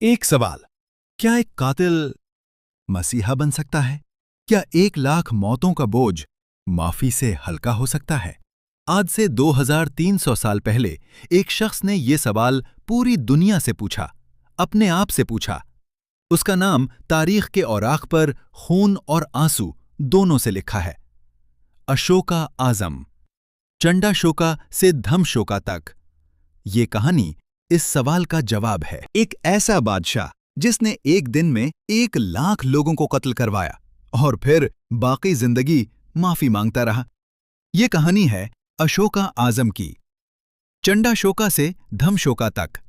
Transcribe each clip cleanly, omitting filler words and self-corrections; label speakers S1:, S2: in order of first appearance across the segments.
S1: एक सवाल, क्या एक कातिल मसीहा बन सकता है? क्या 1 लाख मौतों का बोझ माफी से हल्का हो सकता है? आज से 2300 साल पहले एक शख्स ने यह सवाल पूरी दुनिया से पूछा, अपने आप से पूछा। उसका नाम तारीख के औराक पर खून और आंसू दोनों से लिखा है। अशोका आजम। चंडाशोका से धम्मशोका तक। ये कहानी इस सवाल का जवाब है। एक ऐसा बादशाह जिसने एक दिन में 1 लाख लोगों को कत्ल करवाया और फिर बाकी जिंदगी माफी मांगता रहा। ये कहानी है अशोका आजम की। चंडाशोका से धम्मशोका तक।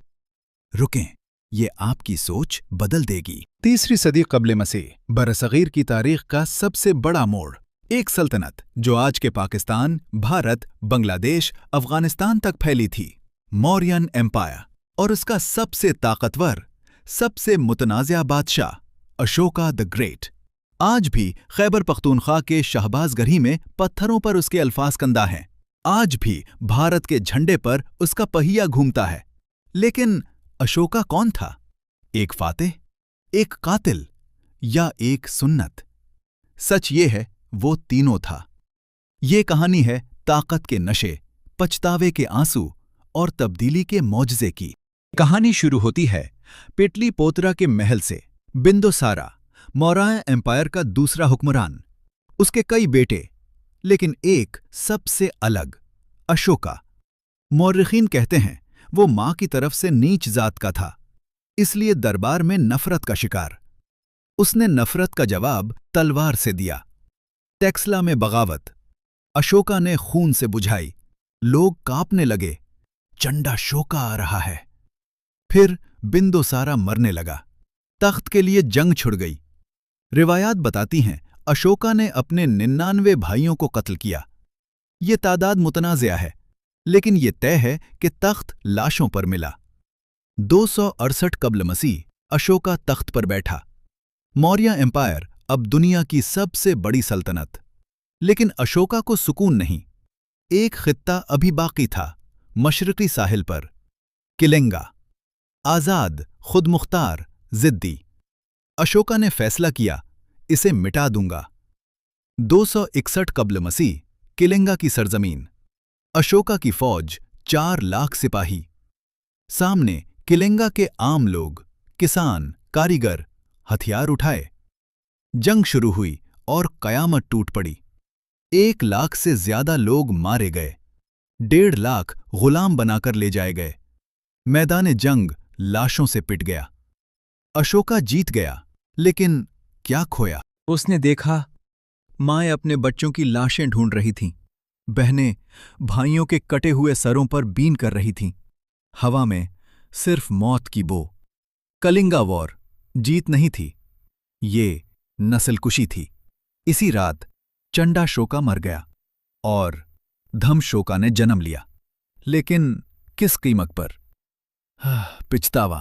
S1: रुकें, ये आपकी सोच बदल देगी। 3री सदी क़ब्ल मसीह, बरसगीर की तारीख का सबसे बड़ा मोड़। एक सल्तनत जो आज के पाकिस्तान, भारत, बांग्लादेश, अफगानिस्तान तक फैली थी, मौर्यन एम्पायर, और उसका सबसे ताकतवर, सबसे मुतनाज़िया बादशाह अशोका द ग्रेट। आज भी खैबर पख्तूनख्वा के शहबाजगढ़ी में पत्थरों पर उसके अल्फाज कंदा हैं। आज भी भारत के झंडे पर उसका पहिया घूमता है। लेकिन अशोका कौन था? एक फातेह, एक कातिल, या एक सुन्नत? सच ये है, वो तीनों था। ये कहानी है ताकत के नशे, पछतावे के आंसू और तब्दीली के मौजज़े की। कहानी शुरू होती है पेटलीपोत्रा के महल से। बिंदुसारा, मौर्य एम्पायर का दूसरा हुक्मरान। उसके कई बेटे, लेकिन एक सबसे अलग, अशोका। मौर्रिखीन कहते हैं वो मां की तरफ से नीच जात का था, इसलिए दरबार में नफरत का शिकार। उसने नफरत का जवाब तलवार से दिया। टेक्सला में बगावत अशोका ने खून से बुझाई। लोग कांपने लगे, चंडाशोका आ रहा है। फिर बिंदुसारा मरने लगा। तख्त के लिए जंग छिड़ गई। रिवायात बताती हैं अशोका ने अपने 99 भाइयों को कत्ल किया। ये तादाद मुतनाज़िया है, लेकिन ये तय है कि तख्त लाशों पर मिला। 268 क़ब्ल मसीह अशोका तख्त पर बैठा। मौर्य एम्पायर अब दुनिया की सबसे बड़ी सल्तनत। लेकिन अशोका को सुकून नहीं। एक खित्ता अभी बाकी था, मशरिकी साहिल पर। किलेंगा। आजाद, खुदमुख्तार, जिद्दी। अशोका ने फैसला किया, इसे मिटा दूंगा। 261 क़ब्ल मसीह, किलेंगा की सरजमीन। अशोका की फौज 4 लाख सिपाही। सामने किलेंगा के आम लोग, किसान, कारीगर, हथियार उठाए। जंग शुरू हुई और कयामत टूट पड़ी। 1 लाख से ज्यादा लोग मारे गए। 1.5 लाख गुलाम बनाकर ले जाए गए। मैदान जंग लाशों से पिट गया। अशोका जीत गया, लेकिन क्या खोया? उसने देखा, माएं अपने बच्चों की लाशें ढूंढ रही थीं। बहनें भाइयों के कटे हुए सरों पर बीन कर रही थीं। हवा में सिर्फ मौत की बो। कलिंगा वॉर जीत नहीं थी, ये नस्लकुशी थी। इसी रात चंडाशोका मर गया और धम्मशोका ने जन्म लिया। लेकिन किस कीमत पर? पिछतावा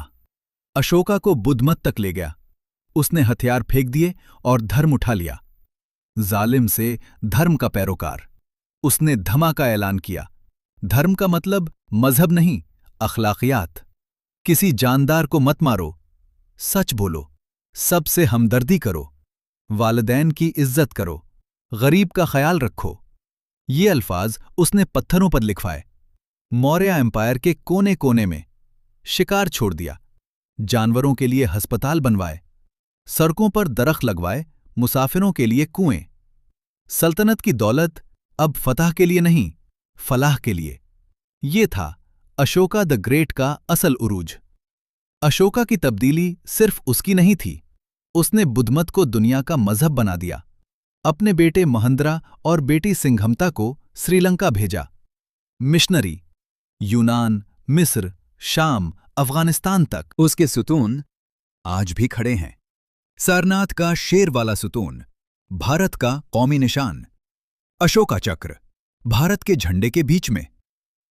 S1: अशोका को बुद्धमत तक ले गया। उसने हथियार फेंक दिए और धर्म उठा लिया। जालिम से धर्म का पैरोकार। उसने धमा का ऐलान किया। धर्म का मतलब मजहब नहीं, अखलाकियात। किसी जानदार को मत मारो, सच बोलो, सबसे हमदर्दी करो, वालिदैन की इज्जत करो, गरीब का ख्याल रखो। ये अल्फाज उसने पत्थरों पर लिखवाए। मौर्य एम्पायर के कोने कोने में। शिकार छोड़ दिया। जानवरों के लिए अस्पताल बनवाए। सड़कों पर दरख्त लगवाए, मुसाफिरों के लिए कुएं। सल्तनत की दौलत अब फतह के लिए नहीं, फलाह के लिए। ये था अशोका द ग्रेट का असल उरूज। अशोका की तब्दीली सिर्फ उसकी नहीं थी। उसने बुद्धमत को दुनिया का मजहब बना दिया। अपने बेटे महेंद्रा और बेटी सिंघमता को श्रीलंका भेजा। मिशनरी यूनान, मिस्र, शाम, अफगानिस्तान तक। उसके सुतून आज भी खड़े हैं। सारनाथ का शेर वाला सुतून, भारत का कौमी निशान। अशोका चक्र, भारत के झंडे के बीच में।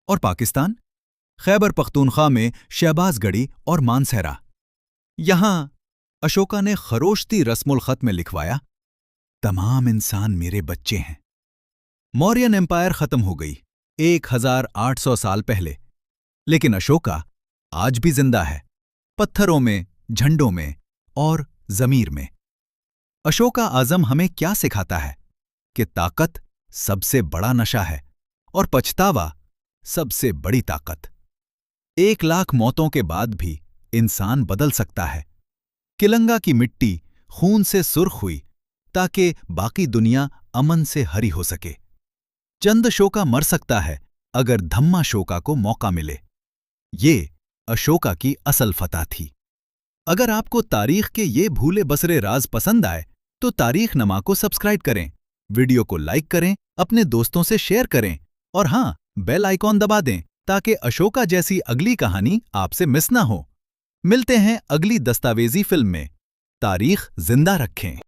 S1: और पाकिस्तान, खैबर पख्तूनख्वा में शहबाजगढ़ी और मानसहरा। यहां अशोका ने खरोश्ती रस्मुल खत में लिखवाया, तमाम इंसान मेरे बच्चे हैं। मौर्यन एम्पायर खत्म हो गई 1800 साल पहले, लेकिन अशोका आज भी जिंदा है। पत्थरों में, झंडों में और ज़मीर में। अशोका आज़म हमें क्या सिखाता है कि ताकत सबसे बड़ा नशा है और पछतावा सबसे बड़ी ताकत। 1 लाख मौतों के बाद भी इंसान बदल सकता है। किलंगा की मिट्टी खून से सुर्ख हुई ताकि बाकी दुनिया अमन से हरी हो सके। चंद अशोका मर सकता है अगर धम्मा अशोका को मौका मिले। ये अशोका की असल फतह थी। अगर आपको तारीख के ये भूले बसरे राज पसंद आए तो तारीख नमा को सब्सक्राइब करें, वीडियो को लाइक करें, अपने दोस्तों से शेयर करें और हाँ, बेल आइकॉन दबा दें ताकि अशोका जैसी अगली कहानी आपसे मिस ना हो। मिलते हैं अगली दस्तावेजी फिल्म में। तारीख जिंदा रखें।